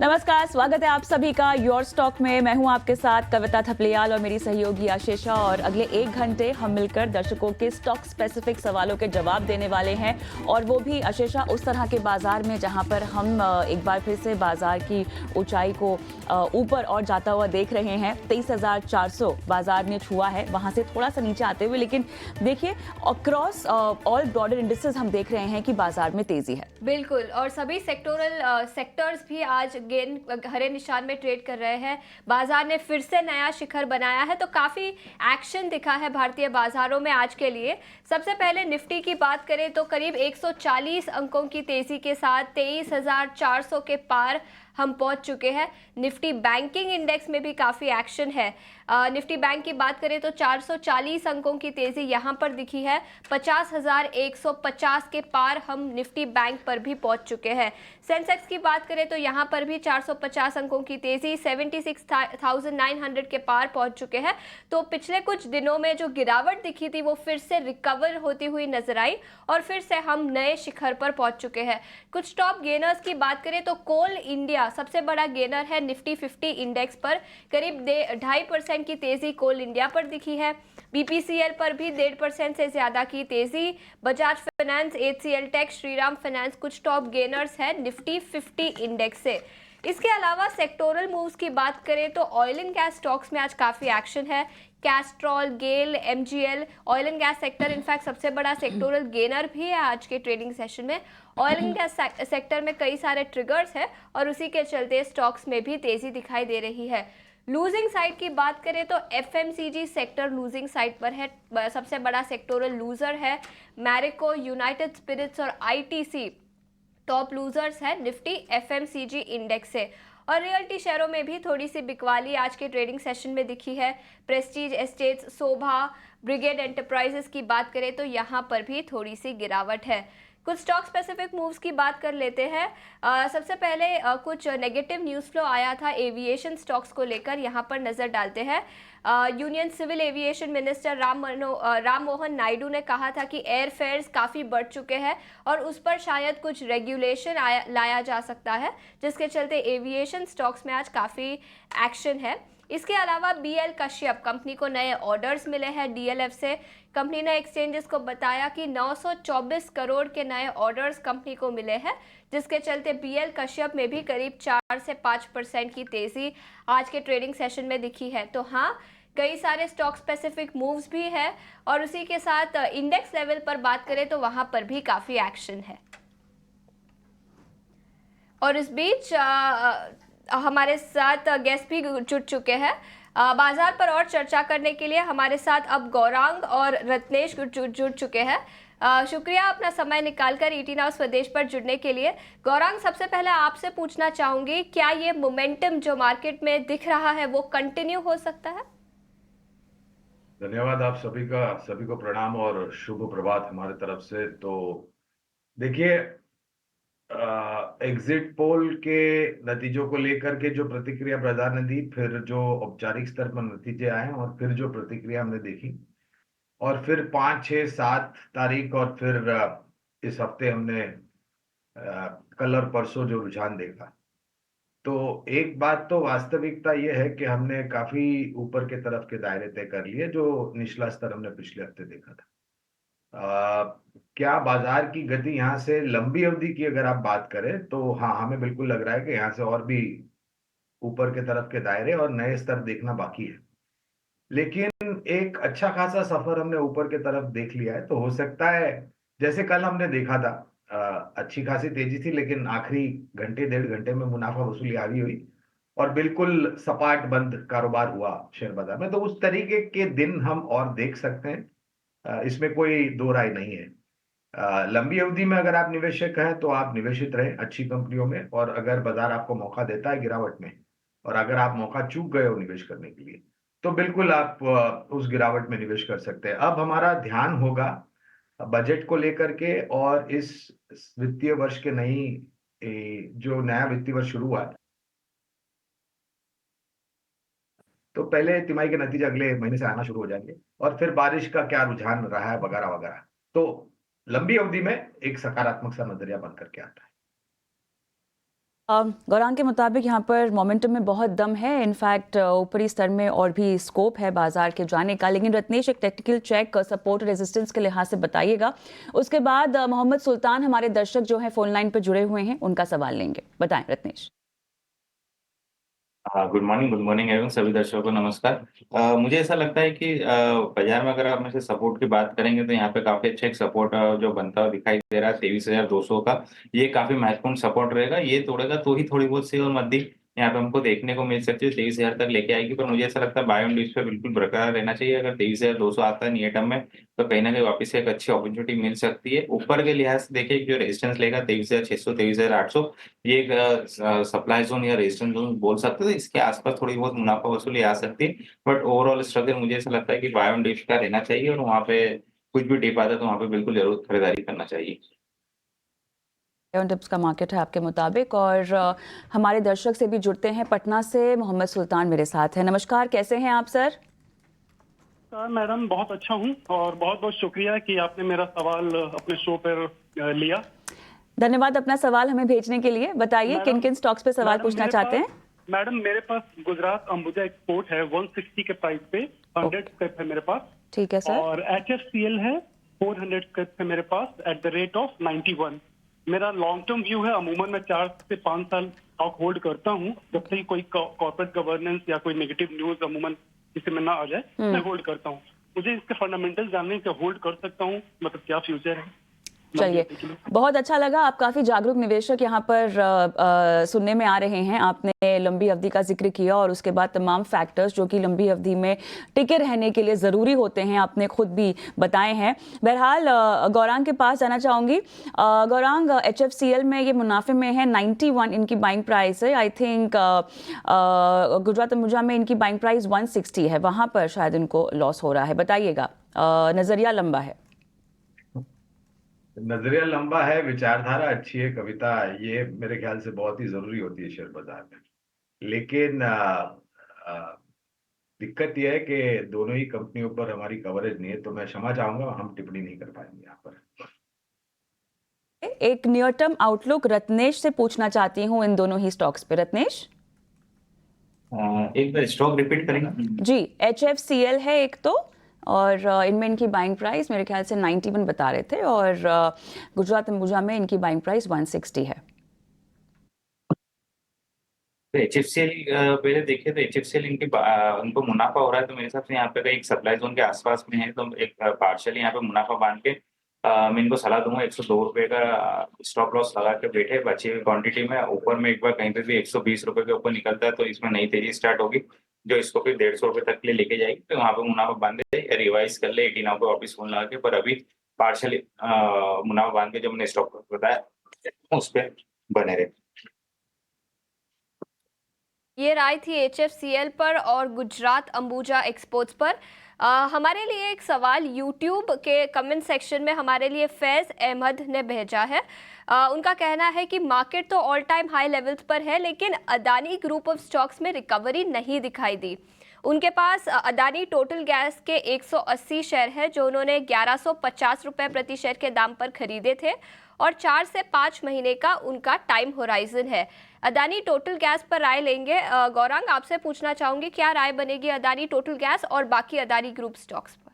नमस्कार, स्वागत है आप सभी का योर स्टॉक में। मैं हूं आपके साथ कविता थपलियाल और मेरी सहयोगी आशीषा, और अगले 1 घंटे हम मिलकर दर्शकों के स्टॉक स्पेसिफिक सवालों के जवाब देने वाले हैं। और वो भी आशीषा उस तरह के बाजार में जहां पर हम एक बार फिर से बाजार की ऊंचाई को ऊपर और जाता हुआ देख रहे हैं। 23,400 बाजार ने छुआ है, वहां से थोड़ा सा नीचे आते हुए, लेकिन देखिए अक्रॉस ऑल ब्रॉडर इंडिसेस हम देख रहे हैं कि बाजार में तेजी है। बिल्कुल, और सभी सेक्टर्स भी आज गेन हरे निशान में ट्रेड कर रहे हैं। बाजार ने फिर से नया शिखर बनाया है, तो काफ़ी एक्शन दिखा है भारतीय बाजारों में आज के लिए। सबसे पहले निफ्टी की बात करें तो करीब 140 अंकों की तेजी के साथ 23,400 के पार हम पहुंच चुके हैं। निफ्टी बैंकिंग इंडेक्स में भी काफ़ी एक्शन है। निफ्टी बैंक की बात करें तो 440 अंकों की तेज़ी यहां पर दिखी है। 50,150 के पार हम निफ्टी बैंक पर भी पहुंच चुके हैं। सेंसेक्स की बात करें तो यहां पर भी 450 अंकों की तेज़ी 76,900 के पार पहुंच चुके हैं। तो पिछले कुछ दिनों में जो गिरावट दिखी थी वो फिर से रिकवर होती हुई नजर आई और फिर से हम नए शिखर पर पहुंच चुके हैं। कुछ टॉप गेनर्स की बात करें तो कोल इंडिया सबसे बड़ा गेनर है निफ्टी 50 इंडेक्स पर। करीब 2.5% की तेजी कोल इंडिया पर दिखी है। बीपीसीएल पर भी 1.5% से ज्यादा की तेजी। Bajaj finance, HCL tech, Shriram finance कुछ टॉप गेनर्स है निफ्टी 50 इंडेक्स से। इसके अलावा सेक्टोरल मूव्स की बात करें तो ऑयल एंड गैस स्टॉक्स में आज काफी एक्शन है। Castrol, GAIL, MGL, oil and gas sector in fact सबसे बड़ा सेक्टोरल गेनर भी है आज के ट्रेडिंग सेशन में। ऑयल एंड गैस सेक्टर में कई सारे ट्रिगर्स हैं और उसी के चलते स्टॉक्स में भी तेजी दिखाई दे रही है। लूजिंग साइड की बात करें तो एफएमसीजी सेक्टर लूजिंग साइड पर है। सबसे बड़ा सेक्टोरल लूजर है मैरिको, यूनाइटेड स्पिरिट्स और आईटीसी टॉप लूजर्स है निफ्टी एफएमसीजी इंडेक्स से। और रियल्टी शेयरों में भी थोड़ी सी बिकवाली आज के ट्रेडिंग सेशन में दिखी है। प्रेस्टीज एस्टेट्स, शोभा, ब्रिगेड एंटरप्राइजेस की बात करें तो यहां पर भी थोड़ी सी गिरावट है। कुछ स्टॉक स्पेसिफिक मूव्स की बात कर लेते हैं। सबसे पहले कुछ नेगेटिव न्यूज़ फ्लो आया था एविएशन स्टॉक्स को लेकर, यहां पर नज़र डालते हैं। Union civil aviation minister Ram Mohan Naidu ने कहा था कि एयर फेयर्स काफ़ी बढ़ चुके हैं और उस पर शायद कुछ रेगुलेशन लाया जा सकता है, जिसके चलते एविएशन स्टॉक्स में आज काफ़ी एक्शन है। इसके अलावा बीएल कश्यप कंपनी को नए ऑर्डर्स मिले हैं डीएलएफ से। कंपनी ने एक्सचेंजेस को बताया कि 924 करोड़ के नए ऑर्डर्स कंपनी को मिले हैं, जिसके चलते बीएल कश्यप में भी करीब 4 से 5% की तेजी आज के ट्रेडिंग सेशन में दिखी है। तो हाँ, कई सारे स्टॉक स्पेसिफिक मूव्स भी है और उसी के साथ इंडेक्स लेवल पर बात करें तो वहां पर भी काफी एक्शन है। और इस बीच हमारे साथ गेस्ट भी जुड़ चुके हैं। बाजार पर और चर्चा करने के लिए हमारे साथ अब गौरांग और रत्नेश जुड़ चुके हैं। शुक्रिया अपना समय निकालकर ईटी नाउ स्वदेश पर जुड़ने के लिए। गौरांग, सबसे पहले आपसे पूछना चाहूंगी, क्या ये मोमेंटम जो मार्केट में दिख रहा है वो कंटिन्यू हो सकता है? धन्यवाद। आप सभी को प्रणाम और शुभ प्रभात हमारे तरफ से। तो देखिए, एग्जिट पोल के नतीजों को लेकर के जो प्रतिक्रिया बाजार ने दी, फिर जो औपचारिक स्तर पर नतीजे आए और फिर जो प्रतिक्रिया हमने देखी, और फिर 5, 6, 7 तारीख और फिर इस हफ्ते हमने कल और परसों जो रुझान देखा, तो एक बात तो वास्तविकता ये है कि हमने काफी ऊपर के तरफ के दायरे तय कर लिए जो निचला स्तर हमने पिछले हफ्ते देखा था। क्या बाजार की गति यहाँ से लंबी अवधि की अगर आप बात करें तो हाँ, हमें बिल्कुल लग रहा है कि यहाँ से और भी ऊपर के तरफ के दायरे और नए स्तर देखना बाकी है। लेकिन एक अच्छा खासा सफर हमने ऊपर के तरफ देख लिया है, तो हो सकता है जैसे कल हमने देखा था, अच्छी खासी तेजी थी, लेकिन आखिरी घंटे 1.5 घंटे में मुनाफा वसूली हावी हुई और बिल्कुल सपाट बंद कारोबार हुआ शेयर बाजार में। तो उस तरीके के दिन हम और देख सकते हैं, इसमें कोई दो राय नहीं है। लंबी अवधि में अगर आप निवेशक हैं तो आप निवेशित रहें अच्छी कंपनियों में, और अगर बाजार आपको मौका देता है गिरावट में, और अगर आप मौका चूक गए हो निवेश करने के लिए, तो बिल्कुल आप उस गिरावट में निवेश कर सकते हैं। अब हमारा ध्यान होगा बजट को लेकर के, और इस वित्तीय वर्ष के जो नया वित्तीय वर्ष शुरू हुआ है, तो पहले तिमाही के नतीजे अगले महीने से आना शुरू हो जाएंगे, और फिर बारिश का क्या रुझान रहा है वगैरह वगैरह, तो लंबी अवधि में एक सकारात्मक सा नजरिया बन करके आता है। गौरांग के मुताबिक यहाँ पर मोमेंटम में बहुत दम है। इनफैक्ट ऊपरी स्तर में और भी स्कोप है बाजार के जाने का। लेकिन रत्नेश, एक टेक्निकल चेक सपोर्ट रेजिस्टेंस के लिहाज से बताइएगा। उसके बाद मोहम्मद सुल्तान, हमारे दर्शक जो हैं फोन लाइन पर जुड़े हुए हैं, उनका सवाल लेंगे। बताएं रत्नेश। हाँ, गुड मॉर्निंग एवं सभी दर्शकों को नमस्कार। मुझे ऐसा लगता है कि बाजार में अगर आप में से सपोर्ट की बात करेंगे तो यहाँ पे काफी अच्छा एक सपोर्ट जो बनता हुआ दिखाई दे रहा है 23,200 का। ये काफी महत्वपूर्ण सपोर्ट रहेगा। ये तोड़ेगा तो ही थोड़ी बहुत सी और मंदी यहाँ पे हमको देखने को मिल सकती है, 23,000 तक लेके आएगी। पर मुझे ऐसा लगता है बाय ऑन डिप्स पे बिल्कुल बरकरार रहना चाहिए। अगर 23,200 आता है नियर टर्म में तो कहीं ना कहीं वापस से एक अच्छी अपॉर्चुनिटी मिल सकती है। ऊपर के लिहाज से देखिए जो रेजिस्टेंस लेगा 23,600 23,800, ये एक सप्लाई जोन या रेजिस्टेंस जोन बोल सकते हो। इसके आसपास थोड़ी बहुत मुनाफा वसूली आ सकती है। बट ओवरऑल स्ट्रक्चर मुझे ऐसा लगता है कि बाय ऑन डिप्स का रहना चाहिए और वहाँ पे कुछ भी डिप आता है तो वहाँ पे बिल्कुल जरूर खरीदारी करना चाहिए। टिप्स का मार्केट है आपके मुताबिक। और हमारे दर्शक से भी जुड़ते हैं। पटना से मोहम्मद सुल्तान मेरे साथ हैं। नमस्कार, कैसे हैं आप सर? मैडम बहुत अच्छा हूं और बहुत बहुत शुक्रिया कि आपने मेरा सवाल अपने शो पर लिया। धन्यवाद अपना सवाल हमें भेजने के लिए। बताइए किन किन स्टॉक्स पे सवाल पूछना चाहते हैं? मैडम मेरे पास गुजरात अंबुजा एक्सपोर्ट है 160 के प्राइस पे, 100 स्क्रिप्ट है मेरे पास। ठीक है सर। और HFCL है 400 स्क्रिप्ट है मेरे पास एट द रेट ऑफ 91। मेरा लॉन्ग टर्म व्यू है, अमूमन मैं 4 से 5 साल स्टॉक होल्ड करता हूँ। जब तक कोई कॉर्पोरेट गवर्नेंस या कोई नेगेटिव न्यूज अमूमन किसी में ना आ जाए मैं होल्ड करता हूँ। मुझे इसके फंडामेंटल जानने से होल्ड कर सकता हूँ, मतलब क्या फ्यूचर है। चलिए, बहुत अच्छा लगा। आप काफी जागरूक निवेशक यहाँ पर सुनने में आ रहे हैं। आपने लंबी अवधि का जिक्र किया और उसके बाद तमाम फैक्टर्स जो कि लंबी अवधि में टिके रहने के लिए जरूरी होते हैं आपने खुद भी बताए हैं। बहरहाल गौरांग के पास जाना चाहूंगी। गौरांग, HFCL में ये मुनाफे में है, 91 इनकी बाइंग प्राइस है। आई थिंक गुजरात अंबुजा में इनकी बाइंग प्राइस 160 है, वहां पर शायद इनको लॉस हो रहा है। बताइएगा, नजरिया लंबा है। नजरिया लंबा है, विचारधारा अच्छी है कविता, ये मेरे ख्याल से बहुत ही जरूरी होती है शेयर बाजार में। लेकिन दिक्कत यह है कि दोनों ही कंपनियों पर हमारी कवरेज नहीं है, तो मैं क्षमा चाहूंगा, हम टिप्पणी नहीं कर पाएंगे यहाँ पर। एक नियर टर्म आउटलुक रत्नेश से पूछना चाहती हूँ इन दोनों ही स्टॉक्स पे। रत्नेश, एक बार स्टॉक रिपीट करेंगे जी। HFCL है एक तो, और इनमें इनकी बाइंग प्राइस मेरे ख्याल से 91 बता रहे थे, और गुजरात अंबुजा में इनकी बाइंग प्राइस 160 है। तो HFCL पहले देखिए तो HFCL उनको मुनाफा हो रहा है, तो मेरे हिसाब से यहाँ पे एक सप्लाई जोन के आसपास में है, तो एक पार्शियली यहाँ पे मुनाफा बांध के मैं इनको सलाह दूंगा 102 रुपए का स्टॉप लॉस लगा के बैठे बची हुई क्वांटिटी में। ऊपर में एक बार कहीं पे भी 120 रुपए के ऊपर निकलता है तो इसमें नई तेजी स्टार्ट होगी जो इसको फिर 150 रुपए तक के लिए लेके जाएगी। तो वहाँ पे मुनाफा बांधे रिवाइज कर ले 89 पे वापिस फोन लगा के, पर अभी पार्शियली मुनाफा बांध के जो मैंने स्टॉक बताया उस पर बने रहे। ये राय थी HFCL पर और गुजरात अंबुजा एक्सपोर्ट्स पर। हमारे लिए एक सवाल यूट्यूब के कमेंट सेक्शन में हमारे लिए फैज़ अहमद ने भेजा है। उनका कहना है कि मार्केट तो ऑल टाइम हाई लेवल्स पर है, लेकिन अदानी ग्रुप ऑफ स्टॉक्स में रिकवरी नहीं दिखाई दी। उनके पास अदानी टोटल गैस के 180 शेयर है जो उन्होंने 1150 रुपए प्रति शेयर के दाम पर खरीदे थे और 4 से 5 महीने का उनका टाइम होराइजन है। अदानी टोटल गैस पर राय लेंगे। गौरांग, आपसे पूछना चाहूंगी क्या राय बनेगी अदानी टोटल गैस और बाकी अदानी ग्रुप स्टॉक्स पर?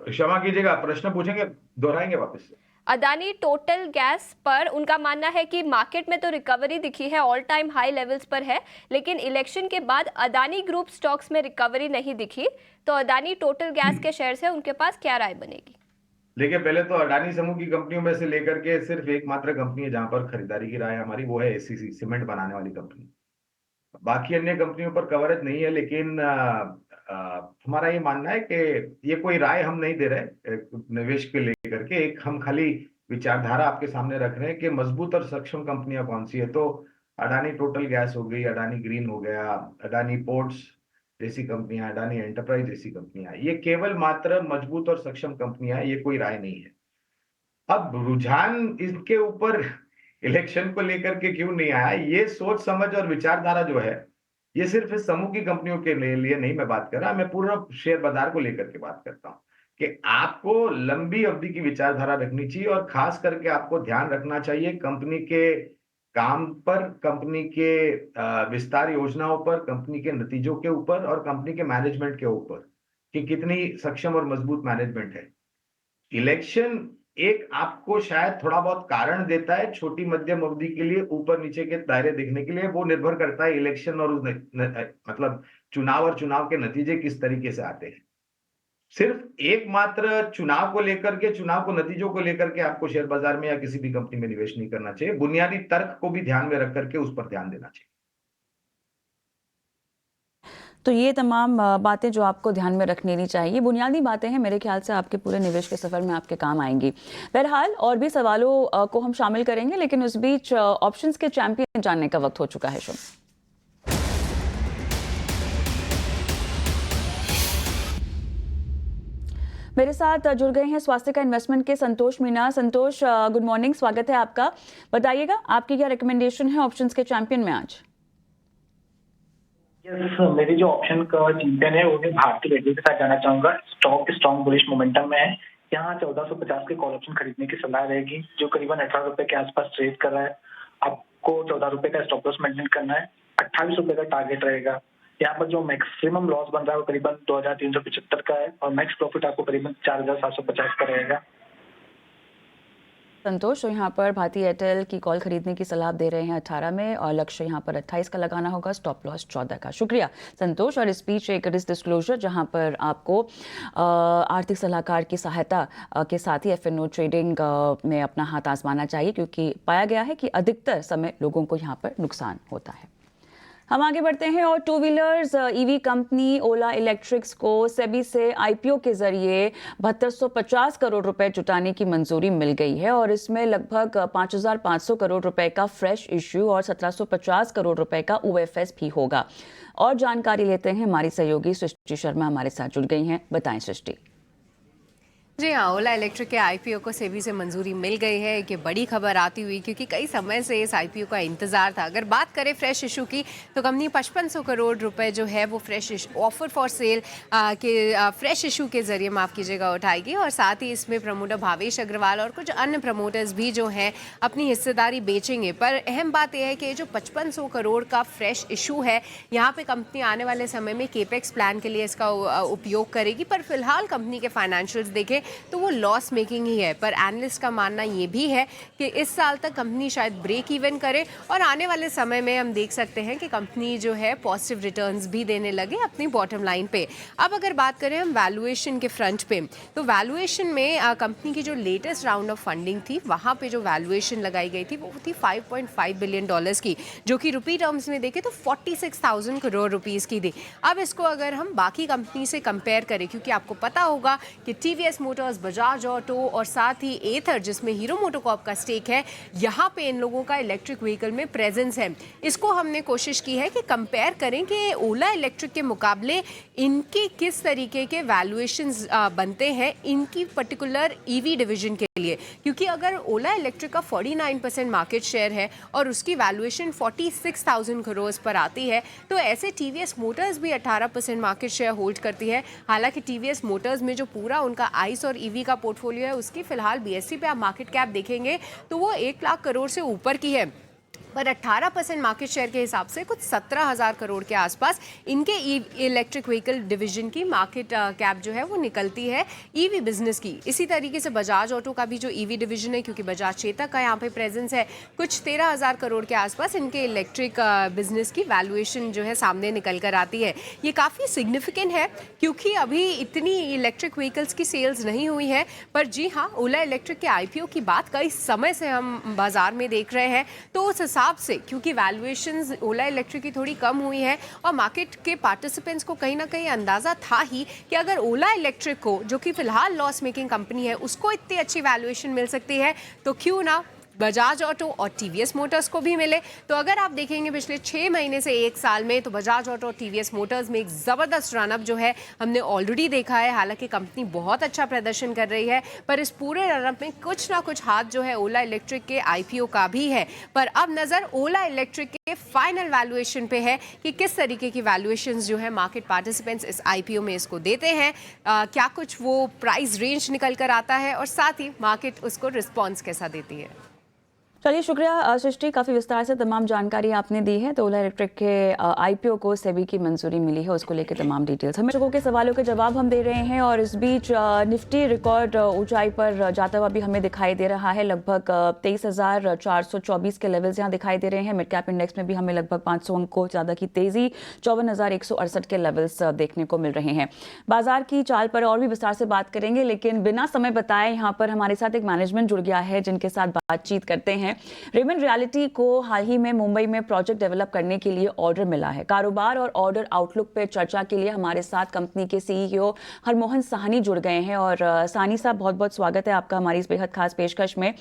क्षमा कीजिएगा, प्रश्न पूछेंगे, दोहराएंगे वापस से। अदानी टोटल गैस पर उनका मानना है कि मार्केट में तो रिकवरी दिखी है, ऑल टाइम हाई लेवल्स पर है, लेकिन इलेक्शन के बाद अदानी ग्रुप स्टॉक्स में रिकवरी नहीं दिखी। तो अदानी टोटल गैस के शेयर से उनके पास क्या राय बनेगी? देखिए, पहले तो अडानी समूह की कंपनियों में से लेकर के सिर्फ एकमात्र कंपनी है जहां पर खरीदारी की राय हमारी, वो है SCC, सीमेंट बनाने वाली कंपनी। बाकी अन्य कंपनियों पर कवरेज नहीं है, लेकिन हमारा ये मानना है कि ये कोई राय हम नहीं दे रहे निवेश के लेकर के, एक हम खाली विचारधारा आपके सामने रख रहे हैं कि मजबूत और सक्षम कंपनियां कौन सी है। तो अडानी टोटल गैस हो गई, अडानी ग्रीन हो गया, अडानी पोर्ट्स जैसी कंपनियां, अडानी एंटरप्राइज जैसी कंपनियां, ये केवल मात्र मजबूत और सक्षम कंपनियां, ये कोई राय नहीं है। अब रुझान इसके ऊपर इलेक्शन को लेकर के क्यों नहीं आया, ये सोच समझ और विचारधारा जो है, ये सिर्फ इस समूह की कंपनियों के लिए नहीं मैं बात कर रहा, मैं पूरा शेयर बाजार को लेकर के बात करता हूं। कि आपको लंबी अवधि की विचारधारा रखनी चाहिए और खास करके आपको ध्यान रखना चाहिए कंपनी के काम पर, कंपनी के विस्तार योजनाओं पर, कंपनी के नतीजों के ऊपर और कंपनी के मैनेजमेंट के ऊपर कि कितनी सक्षम और मजबूत मैनेजमेंट है। इलेक्शन एक आपको शायद थोड़ा बहुत कारण देता है छोटी मध्यम अवधि के लिए ऊपर नीचे के दायरे देखने के लिए, वो निर्भर करता है इलेक्शन और मतलब चुनाव और चुनाव के नतीजे किस तरीके से आते हैं। सिर्फ एकमात्र चुनाव को लेकर के, चुनाव को नतीजों को लेकर के आपको शेयर बाजार में या किसी भी कंपनी में निवेश नहीं करना चाहिए। बुनियादी तर्क को भी ध्यान में रख करके उस पर ध्यान देना चाहिए। तो ये तमाम बातें जो आपको ध्यान में रख लेनी चाहिए, बुनियादी बातें हैं, मेरे ख्याल से आपके पूरे निवेश के सफर में आपके काम आएंगी। बहरहाल और भी सवालों को हम शामिल करेंगे, लेकिन उस बीच ऑप्शंस के चैंपियन जानने का वक्त हो चुका है। शुभ मेरे साथ जुड़ गए हैं स्वास्थ्य का इन्वेस्टमेंट के संतोष मीना। संतोष, गुड मॉर्निंग, स्वागत है आपका। बताइएगा आपकी क्या रिकमेंडेशन है ऑप्शंस के चैंपियन में आज? मेरी जो ऑप्शन का चैंपियन है वो मैं भारतीय रेलवे के साथ जाना चाहूंगा। स्टॉक स्ट्रॉन्ग बुलिश मोमेंटम में है। यहाँ 1450 के कॉल ऑप्शन खरीदने की सलाह रहेगी, जो करीबन 18 रुपए के आसपास ट्रेड कर रहा है। आपको 14 रुपए का स्टॉप लॉस मेंटेन करना है, 28 रुपए का टारगेट रहेगा। यहाँ पर जो मैक्सिमम लॉस बन रहा है वो करीबन 2375 का है और मैक्स प्रॉफिट आपको करीबन 4750 का रहेगा। संतोष, तो यहाँ पर भारतीय एयरटेल की कॉल खरीदने की सलाह दे रहे हैं 18 में और लक्ष्य यहाँ पर 28 का लगाना होगा, स्टॉप लॉस 14 का। शुक्रिया संतोष। और इस बीच एक रिस्क डिस्क्लोजर जहाँ पर आपको आर्थिक सलाहकार की सहायता के साथ ही एफएनओ ट्रेडिंग में अपना हाथ आजमाना चाहिए, क्योंकि पाया गया है कि अधिकतर समय लोगों को यहाँ पर नुकसान होता है। हम आगे बढ़ते हैं और टू व्हीलर्स ईवी कंपनी ओला इलेक्ट्रिक्स को सेबी से आईपीओ के जरिए 7250 करोड़ रुपए जुटाने की मंजूरी मिल गई है और इसमें लगभग 5500 करोड़ रुपए का फ्रेश इश्यू और 1750 करोड़ रुपए का ओएफएस भी होगा। और जानकारी लेते हैं, हमारी सहयोगी सृष्टि शर्मा हमारे साथ जुड़ गई हैं। बताएं सृष्टि। जी हाँ, ओला इलेक्ट्रिक के आईपीओ को सेबी से मंजूरी मिल गई है। कि बड़ी खबर आती हुई, क्योंकि कई समय से इस आईपीओ का इंतजार था। अगर बात करें फ्रेश इशू की, तो कंपनी 5500 करोड़ रुपए जो है वो फ्रेश ऑफर फॉर सेल के फ्रेश इशू के जरिए, माफ़ कीजिएगा, उठाएगी। और साथ ही इसमें प्रमोटर भावेश अग्रवाल और कुछ अन्य प्रमोटर्स भी जो हैं अपनी हिस्सेदारी बेचेंगे। पर अहम बात यह है कि जो 5500 करोड़ का फ्रेश इशू है, यहाँ पे कंपनी आने वाले समय में केपेक्स प्लान के लिए इसका उपयोग करेगी। पर फिलहाल कंपनी के फाइनेंशियल्स देखें तो वो लॉस मेकिंग ही है। पर एनालिस्ट का मानना ये भी है कि इस साल तक कंपनी शायद ब्रेक इवन करे और आने वाले समय में हम देख सकते हैं कि कंपनी जो है पॉजिटिव रिटर्न्स भी देने लगे अपनी बॉटम लाइन पे। अब अगर बात करें हम वैल्यूएशन के फ्रंट पे, तो वैल्यूएशन में कंपनी की जो लेटेस्ट राउंड ऑफ फंडिंग थी, वहाँ पे जो वैल्यूएशन लगाई गई थी वो थी $5.5 बिलियन की, जो कि रुपी टर्म्स में देखें तो 46,000 करोड़ रुपीज़ की थी। अब इसको अगर हम बाकी कंपनी से कंपेयर करें, क्योंकि आपको पता होगा कि टीवीएस मोटर्स, बजाज ऑटो और साथ ही एथर जिसमें हीरो मोटोकॉर्प का स्टेक है, यहाँ पे इन लोगों का इलेक्ट्रिक व्हीकल में प्रेजेंस है। इसको हमने कोशिश की है कि कंपेयर करें कि ओला इलेक्ट्रिक के मुकाबले इनके किस तरीके के वैल्यूएशंस बनते हैं इनकी पर्टिकुलर ईवी डिवीजन के लिए। क्योंकि अगर ओला इलेक्ट्रिक का 49% मार्केट शेयर है और उसकी वैल्यूएशन 46,000 करोड़ पर आती है, तो ऐसे टीवीएस मोटर्स भी 18% मार्केट शेयर होल्ड करती है। हालांकि टीवीएस मोटर्स में जो पूरा उनका आइस और ईवी का पोर्टफोलियो है, उसकी फिलहाल बीएसई पे आप मार्केट कैप देखेंगे तो वो 1 लाख करोड़ से ऊपर की है। पर 18% मार्केट शेयर के हिसाब से कुछ 17,000 करोड़ के आसपास इनके इलेक्ट्रिक व्हीकल डिवीजन की मार्केट कैप जो है वो निकलती है ईवी बिजनेस की। इसी तरीके से बजाज ऑटो का भी जो ईवी डिवीजन है, क्योंकि बजाज चेतक का यहाँ पे प्रेजेंस है, कुछ 13,000 करोड़ के आसपास इनके इलेक्ट्रिक बिजनेस की वैल्यूएशन जो है सामने निकल कर आती है। ये काफ़ी सिग्निफिकेंट है क्योंकि अभी इतनी इलेक्ट्रिक व्हीकल्स की सेल्स नहीं हुई है। पर जी हाँ, ओला इलेक्ट्रिक के आईपीओ की बात कई समय से हम बाजार में देख रहे हैं, तो उस हिसाब से क्योंकि वैल्यूएशंस ओला इलेक्ट्रिक की थोड़ी कम हुई है और मार्केट के पार्टिसिपेंट्स को कहीं ना कहीं अंदाजा था ही कि अगर ओला इलेक्ट्रिक को, जो कि फिलहाल लॉस मेकिंग कंपनी है, उसको इतनी अच्छी वैल्यूएशन मिल सकती है, तो क्यों ना बजाज ऑटो और टीवीएस मोटर्स को भी मिले। तो अगर आप देखेंगे पिछले 6 महीने से 1 साल में, तो बजाज ऑटो और टीवीएस मोटर्स में एक ज़बरदस्त रनअप जो है हमने ऑलरेडी देखा है। हालांकि कंपनी बहुत अच्छा प्रदर्शन कर रही है, पर इस पूरे रनअप में कुछ ना कुछ हाथ जो है ओला इलेक्ट्रिक के आईपीओ का भी है। पर अब नज़र ओला इलेक्ट्रिक के फाइनल वैल्यूएशन पे है कि किस तरीके की वैल्यूएशंस जो है मार्केट पार्टिसिपेंट्स इस आईपीओ में इसको देते हैं, क्या कुछ वो प्राइस रेंज निकल कर आता है और साथ ही मार्केट उसको रिस्पॉन्स कैसा देती है। चलिए, शुक्रिया सृष्टि, काफ़ी विस्तार से तमाम जानकारी आपने दी है। तो ओला इलेक्ट्रिक के आईपीओ को सेबी की मंजूरी मिली है, उसको लेकर तमाम डिटेल्स हम दर्शकों के सवालों के जवाब हम दे रहे हैं। और इस बीच निफ्टी रिकॉर्ड ऊंचाई पर जाता हुआ भी हमें दिखाई दे रहा है। लगभग 23,424 के लेवल्स यहाँ दिखाई दे रहे हैं। मिड कैप इंडेक्स में भी हमें लगभग 500 अंकों ज़्यादा की तेज़ी, 54,168 के लेवल्स देखने को मिल रहे हैं। बाजार की चाल पर और भी विस्तार से बात करेंगे, लेकिन बिना समय बताए यहाँ पर हमारे साथ एक मैनेजमेंट जुड़ गया है जिनके साथ बातचीत करते हैं। रेमंड रियल्टी को हाल ही में मुंबई में प्रोजेक्ट डेवलप करने के लिए ऑर्डर मिला है। कारोबार और ऑर्डर आउटलुक पर चर्चा के लिए हमारे साथ कंपनी के सीईओ हरमोहन साहनी जुड़ गए हैं। और साहनी साहब, बहुत बहुत स्वागत है आपका हमारी इस बेहद खास पेशकश में।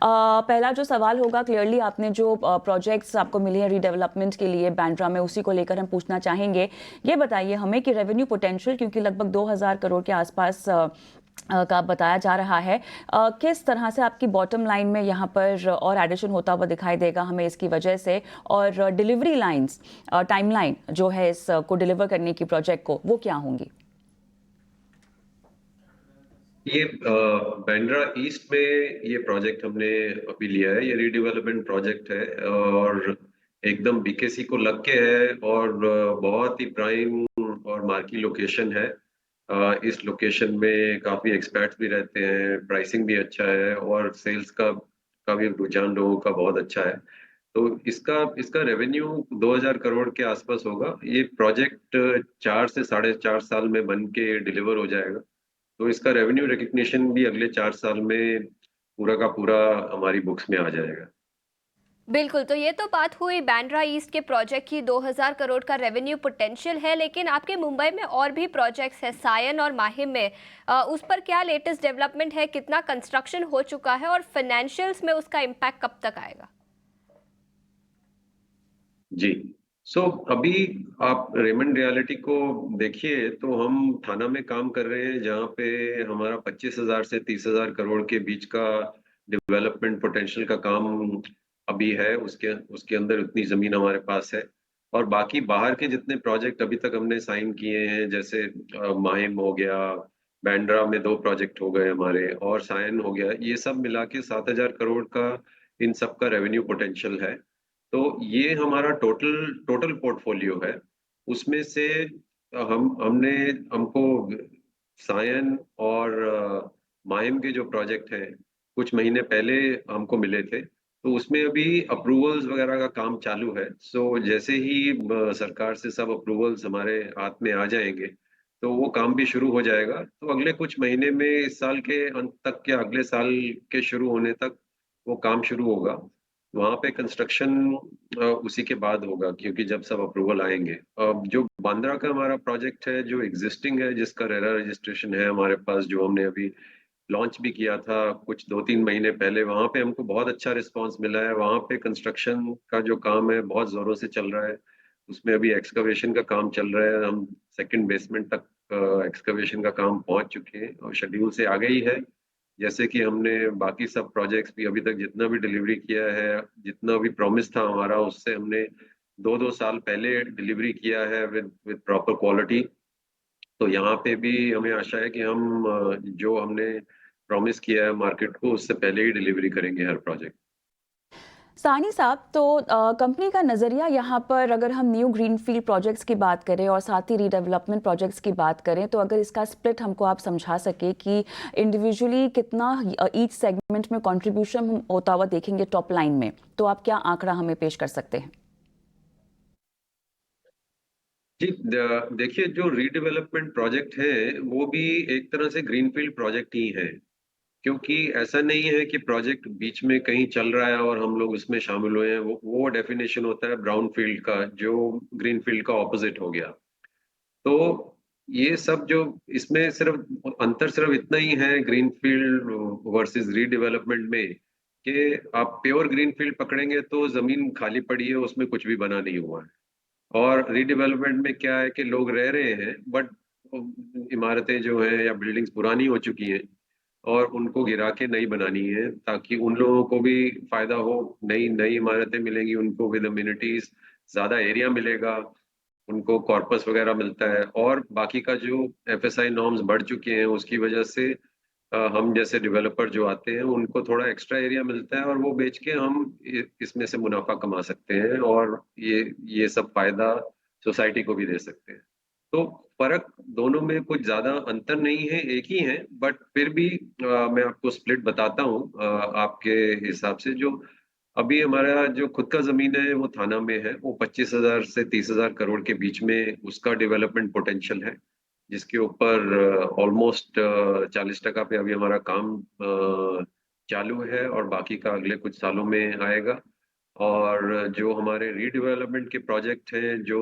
पहला जो सवाल होगा, क्लियरली आपने जो प्रोजेक्ट्स आपको मिले हैं रीडेवलपमेंट के लिए बांद्रा में, उसी को लेकर हम पूछना चाहेंगे। ये बताइए हमें कि रेवेन्यू पोटेंशियल, क्योंकि लगभग 2,000 करोड़ के आसपास का बताया जा रहा है, किस तरह से आपकी बॉटम लाइन में यहाँ पर और एडिशन होता हुआ दिखाई देगा हमें इसकी वजह से, और डिलीवरी लाइंस, टाइमलाइन जो है इसको डिलीवर करने की प्रोजेक्ट को, वो क्या होंगी? ये बांद्रा ईस्ट में ये प्रोजेक्ट हमने अभी लिया है। ये रीडेवलपमेंट प्रोजेक्ट है और एकदम बीकेसी को लग के है और बहुत ही प्राइम और मार्की लोकेशन है। इस लोकेशन में काफी एक्सपर्ट्स भी रहते हैं, प्राइसिंग भी अच्छा है और सेल्स का भी रुझान लोगों का बहुत अच्छा है। तो इसका रेवेन्यू 2,000 करोड़ के आसपास होगा। ये प्रोजेक्ट 4 से 4.5 साल में बन के डिलीवर हो जाएगा। तो इसका रेवेन्यू रिकग्निशन भी अगले 4 साल में पूरा का पूरा हमारी बुक्स में आ जाएगा। बिल्कुल, तो ये तो बात हुई बांद्रा ईस्ट के प्रोजेक्ट की। 2,000 करोड़ का रेवेन्यू पोटेंशियल है, लेकिन आपके मुंबई में और भी प्रोजेक्ट्स हैं, सायन और माहिम में। उस पर क्या लेटेस्ट डेवलपमेंट है, कितना कंस्ट्रक्शन हो चुका है और फाइनेंशियल्स में उसका इम्पैक्ट कब तक आएगा? जी, अभी आप रेमंड रियल्टी को देखिए तो हम थाना में काम कर रहे हैं, जहाँ पे हमारा 25,000 से 30,000 करोड़ के बीच का डेवलपमेंट पोटेंशियल का काम अभी है। उसके अंदर उतनी जमीन हमारे पास है। और बाकी बाहर के जितने प्रोजेक्ट अभी तक हमने साइन किए हैं, जैसे माहिम हो गया, बांद्रा में 2 प्रोजेक्ट हो गए हमारे, और सायन हो गया, ये सब मिला के 7,000 करोड़ का इन सब का रेवेन्यू पोटेंशियल है। तो ये हमारा टोटल पोर्टफोलियो है। उसमें से हमको सायन और माहिम के जो प्रोजेक्ट हैं कुछ महीने पहले हमको मिले थे, तो उसमें अभी अप्रूवल्स वगैरह का काम चालू है। जैसे ही सरकार से सब अप्रूवल्स हमारे हाथ में आ जाएंगे तो वो काम भी शुरू हो जाएगा। तो अगले कुछ महीने में, इस साल के अंत तक या अगले साल के शुरू होने तक वो काम शुरू होगा। वहाँ पे कंस्ट्रक्शन उसी के बाद होगा, क्योंकि जब सब अप्रूवल आएंगे। जो बांद्रा का हमारा प्रोजेक्ट है, जो एग्जिस्टिंग है, जिसका रेरा रजिस्ट्रेशन है हमारे पास, जो हमने अभी लॉन्च भी किया था कुछ 2-3 महीने पहले, वहाँ पे हमको बहुत अच्छा रिस्पांस मिला है। वहाँ पे कंस्ट्रक्शन का जो काम है बहुत जोरों से चल रहा है। उसमें अभी एक्सकवेशन का काम चल रहा है। हम सेकंड बेसमेंट तक एक्सकवेशन का काम पहुंच चुके हैं और शेड्यूल से आगे ही है। जैसे कि हमने बाकी सब प्रोजेक्ट्स भी अभी तक जितना भी डिलीवरी किया है, जितना भी प्रॉमिस था हमारा, उससे हमने 2-2 साल पहले डिलीवरी किया है विद प्रॉपर क्वालिटी। तो यहाँ पे भी हमें आशा है कि हम जो हमने प्रॉमिस किया है मार्केट को, उससे पहले ही डिलीवरी करेंगे हर प्रोजेक्ट। सानी साहब, तो कंपनी का नज़रिया यहाँ पर, अगर हम न्यू ग्रीनफील्ड प्रोजेक्ट्स की बात करें और साथ ही रीडेवलपमेंट प्रोजेक्ट्स की बात करें, तो अगर इसका स्प्लिट हमको आप समझा सके कि इंडिविजुअली कितना ईच सेगमेंट में कंट्रीब्यूशन होता हुआ देखेंगे टॉप लाइन में, तो आप क्या आंकड़ा हमें पेश कर सकते हैं? जी, देखिए, जो रीडेवलपमेंट प्रोजेक्ट है वो भी एक तरह से ग्रीनफील्ड प्रोजेक्ट ही है, क्योंकि ऐसा नहीं है कि प्रोजेक्ट बीच में कहीं चल रहा है और हम लोग उसमें शामिल हुए हैं। वो डेफिनेशन होता है ब्राउन फील्ड का, जो ग्रीन फील्ड का ऑपोजिट हो गया। तो ये सब जो इसमें सिर्फ इतना ही है ग्रीन फील्ड वर्सेस रीडेवलपमेंट में, कि आप प्योर ग्रीन फील्ड पकड़ेंगे तो जमीन खाली पड़ी है, उसमें कुछ भी बना नहीं हुआ है। और रीडेवलपमेंट में क्या है कि लोग रह रहे हैं, बट इमारतें जो हैं या बिल्डिंग्स पुरानी हो चुकी हैं और उनको गिरा के नई बनानी है, ताकि उन लोगों को भी फायदा हो। नई नई इमारतें मिलेंगी उनको विद अम्यूनिटीज, ज्यादा एरिया मिलेगा, उनको कॉर्पस वगैरह मिलता है। और बाकी का जो FSI नॉर्म्स बढ़ चुके हैं उसकी वजह से हम जैसे डेवलपर जो आते हैं उनको थोड़ा एक्स्ट्रा एरिया मिलता है, और वो बेच के हम इसमें से मुनाफा कमा सकते हैं, और ये सब फायदा सोसाइटी को भी दे सकते हैं। तो फर्क दोनों में कुछ ज्यादा अंतर नहीं है, एक ही है, बट फिर भी मैं आपको स्प्लिट बताता हूँ आपके हिसाब से। जो अभी हमारा जो खुद का जमीन है वो थाना में है, वो 25,000 से 30,000 करोड़ के बीच में उसका डेवलपमेंट पोटेंशियल है, जिसके ऊपर ऑलमोस्ट 40% पे अभी हमारा काम चालू है, और बाकी का अगले कुछ सालों में आएगा। और जो हमारे रीडेवलपमेंट के प्रोजेक्ट हैं जो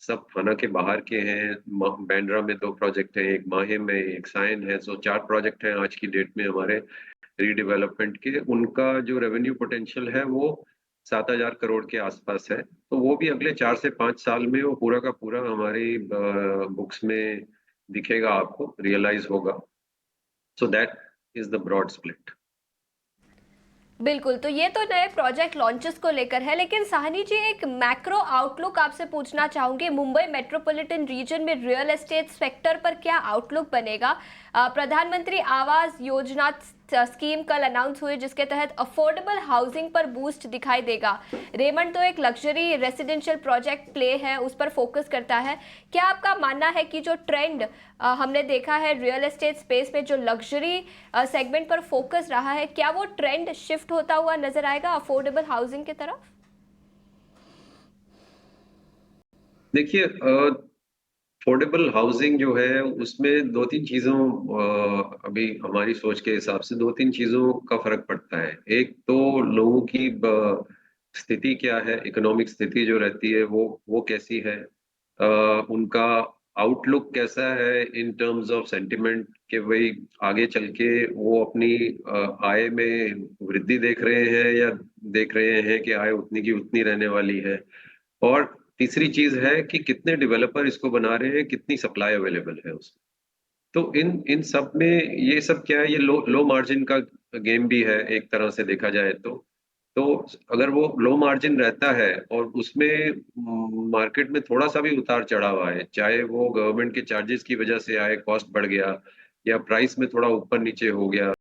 सब थाना के बाहर के हैं, बैंड्रा में 2 प्रोजेक्ट हैं, एक माहिम में, एक सायन है, सो 4 प्रोजेक्ट हैं आज की डेट में हमारे रीडेवलपमेंट के। उनका जो रेवेन्यू पोटेंशियल है वो 7,000 करोड़ के आसपास है। तो वो भी अगले 4 से 5 साल में वो पूरा का पूरा हमारी बुक्स में दिखेगा, आपको रियलाइज होगा। So that is the broad split. बिल्कुल, तो ये तो नए प्रोजेक्ट लॉन्चेस को लेकर है, लेकिन साहनी जी एक मैक्रो आउटलुक आपसे पूछना चाहूंगी। मुंबई मेट्रोपॉलिटन रीजन में रियल एस्टेट सेक्टर पर क्या आउटलुक बनेगा? प्रधानमंत्री आवास योजना स्कीम कल अनाउंस हुई, जिसके तहत अफोर्डेबल हाउसिंग पर बूस्ट दिखाई देगा। रेमंड तो एक लग्जरी रेसिडेंशियल प्रोजेक्ट प्ले है, उस पर फोकस करता है। क्या आपका मानना है कि जो ट्रेंड हमने देखा है रियल एस्टेट स्पेस में, जो लग्जरी सेगमेंट पर फोकस रहा है, क्या वो ट्रेंड शिफ्ट होता हुआ नजर आएगा अफोर्डेबल हाउसिंग की तरफ? देखिए, अफोर्डेबल हाउसिंग जो है उसमें 2-3 चीजों अभी हमारी सोच के हिसाब से 2-3 चीजों का फर्क पड़ता है। एक तो लोगों की स्थिति क्या है, इकोनॉमिक स्थिति जो रहती है वो कैसी है, उनका आउटलुक कैसा है इन टर्म्स ऑफ सेंटिमेंट, कि भाई आगे चल के वो अपनी आय में वृद्धि देख रहे हैं या देख रहे हैं कि आय उतनी की उतनी रहने वाली है। और तीसरी चीज है कि कितने डेवलपर इसको बना रहे हैं, कितनी सप्लाई अवेलेबल है उसमें। तो इन सब में ये सब क्या है, ये लो मार्जिन का गेम भी है एक तरह से देखा जाए तो अगर वो लो मार्जिन रहता है और उसमें मार्केट में थोड़ा सा भी उतार चढ़ाव आए, चाहे वो गवर्नमेंट के चार्जेस की वजह से आए, कॉस्ट बढ़ गया, या प्राइस में थोड़ा ऊपर नीचे हो गया,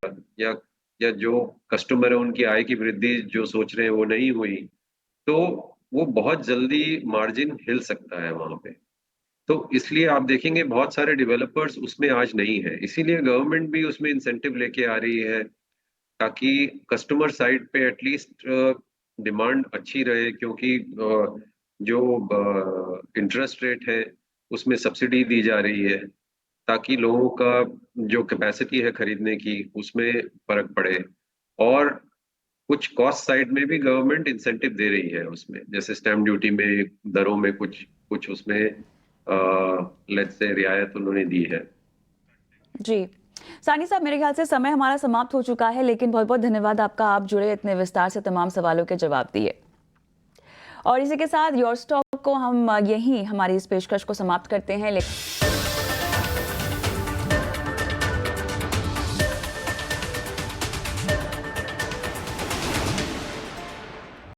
या जो कस्टमर है उनकी आय की वृद्धि जो सोच रहे हैं वो नहीं हुई, तो वो बहुत जल्दी मार्जिन हिल सकता है वहां पे। तो इसलिए आप देखेंगे बहुत सारे डेवलपर्स उसमें आज नहीं है, इसीलिए गवर्नमेंट भी उसमें इंसेंटिव लेके आ रही है, ताकि कस्टमर साइड पे एटलीस्ट डिमांड अच्छी रहे, क्योंकि जो इंटरेस्ट रेट है उसमें सब्सिडी दी जा रही है, ताकि लोगों का जो कैपेसिटी है खरीदने की उसमें फर्क पड़े। और कुछ कॉस्ट साइड में भी गवर्नमेंट इंसेंटिव दे रही है उसमें, जैसे स्टैम्प ड्यूटी में दरों में कुछ उसमें लेट्स से रियायत उन्होंने दी है। जी सानी साहब, मेरे ख्याल से समय हमारा समाप्त हो चुका है, लेकिन बहुत बहुत धन्यवाद आपका, आप जुड़े इतने विस्तार से तमाम सवालों के जवाब दिए। और इसी के साथ योर स्टॉक को हम यहीं हमारी इस पेशकश को समाप्त करते हैं।